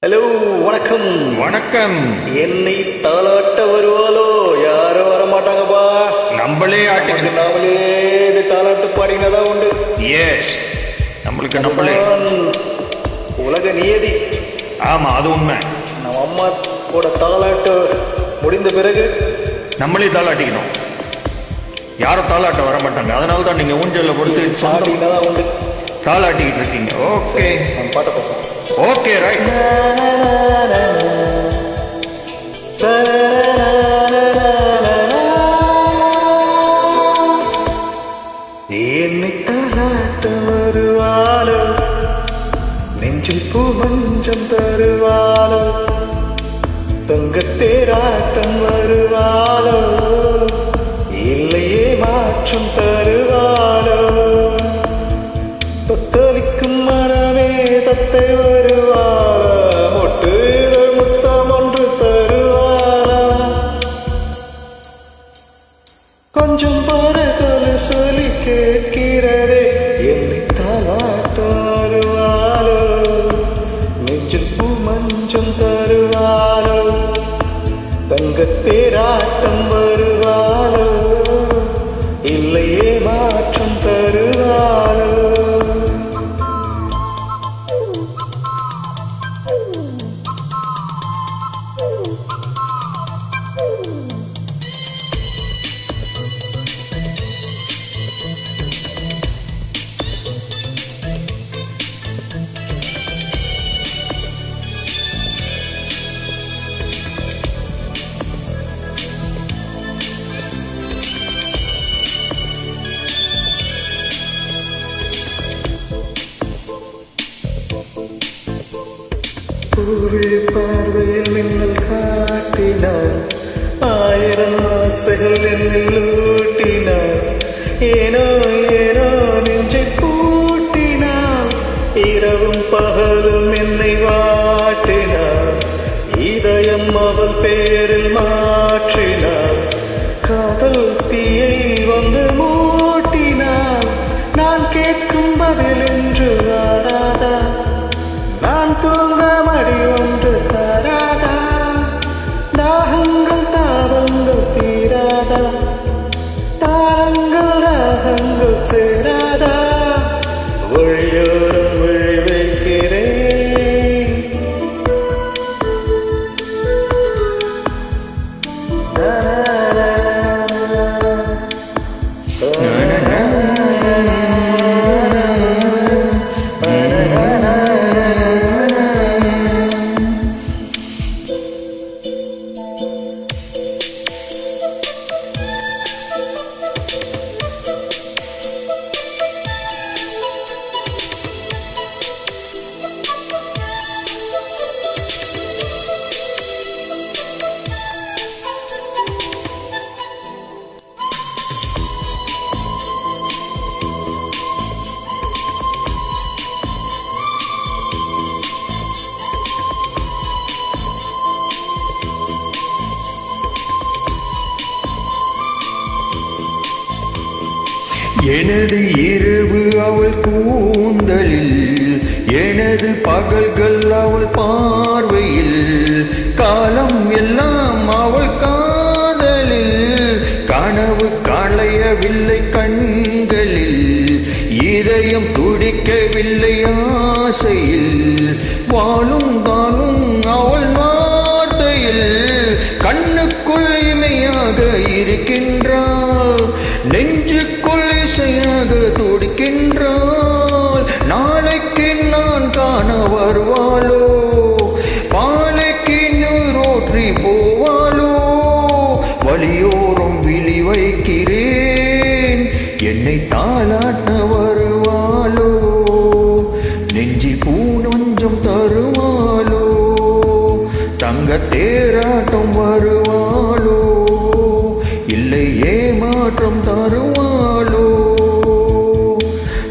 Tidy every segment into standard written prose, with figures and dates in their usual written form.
Hello, வணக்கம். வணக்கம். என்னை தாளாட்ட வருவாளோ? யாரும் வரமாட்டாங்கப்பா. நம்மளே ஆட்டுக்கு நாமளே தாளாட்டு பாடினதான் உண்டு. எஸ், நம்மளுக்கு நம்மளே உலக நியதி. ஆமா, அது உண்மை. நம்ம அம்மா கூட தாளாட்டு முடிந்த பிறகு நம்மளே தாளாட்டிக்கணும். யாரும் தாளாட்ட வர மாட்டாங்க. அதனால தான் நீங்க ஊஞ்சல்ல கொடுத்து பாடினதான் உண்டு. தாளாட்டிக்கிட்டு இருக்கீங்க. ஓகே, நம்ம பாட்ட பார்ப்போம். Okay, right. என்னை தாளாட்ட வருவாளோ? நெஞ்சில் பூ மஞ்சம் தருவாளோ? தங்கத்தேராட்டம் வருவாளோ? இல்லையே மாற்றம் தருவாளோ? தத்தளிக்கும் மனமே தத்தை வருவாளா? மொட்டு முத்தம் ஒன்று தருவாளா? கொஞ்சம் பாரதொரு சொல்லி கேட்கிறதே, என்னை தாளாட்ட வருவாளோ? நெஞ்சில் பூ மஞ்சம் தருவாளோ? தங்கத்தேராட்டம் வருவாளோ? இல்லையே மாற்றம் தருவாளோ? பூவிழி பார்வையில் மின்னல் காட்டினார், ஆயிரம் ஆசைகள் என்னில் ஊட்டினார். ஏனோ ஏனோ நெஞ்சை பூட்டினார், இரவும் பகலும் என்னை வாட்டினார். இதயம் அவள் பெயரில் மாற்றினார், காதல் தீயை வந்து மூட்டினார். நான் கேட்கும் பதில் என்று வாராதா? நான் தூங்க மடி ஒன்று தராதா? தாகங்கள் தாபங்கள் தீராதா? தாளங்கள் ராகங்கள் சேராதா? வழியோரம் வழி வைக்கிறேன். எனது இரவு அவள் கூந்தலில், எனது பகல்கள் அவள் பார்வையில், காலம் எல்லாம் அவள் காதலில். கனவு களையவில்லை கண்களில், இதயம் துடிக்கவில்லை ஆசையில். வாழும் தானும் அவள் வார்த்தையில், கண்ணுக்குள் இமையாக இருக்கின்றாள், நெஞ்சுக்குள் இசையாக துடிக்கின்றாள். நாளைக்கு நான் காண வருவாளோ? பாலைக்கு நீரோற்றி போவாளோ? வழியோரம் விழி வைக்கிறேன், என்னை தாளாட்ட வருவாளோ? நெஞ்சில் பூனஞ்சம் தருவாளோ? தங்க தேராட்டம் வருவாளோ? இல்லை ஏமாற்றம் தருவாளோ?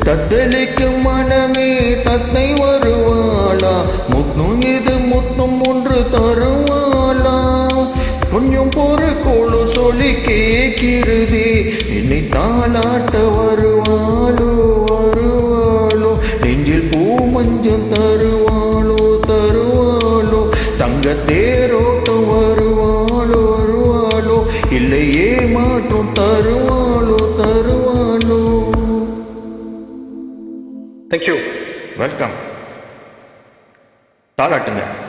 தத்தளிக்கும் மனமே தத்தை வருவாளா? முத்தும் இது முத்தும் ஒன்று தருவாளா? கொஞ்சம் பொறுக்கோளோ சொல்லி கேட்கிறதே, என்னை தாளாட்ட வருவாளோ? வருவாளோ? நெஞ்சில் பூ மஞ்சள் தருவாளோ? தருவாளோ? தேங்க்யூ. வெல்கம். தாளாட்டுங்க.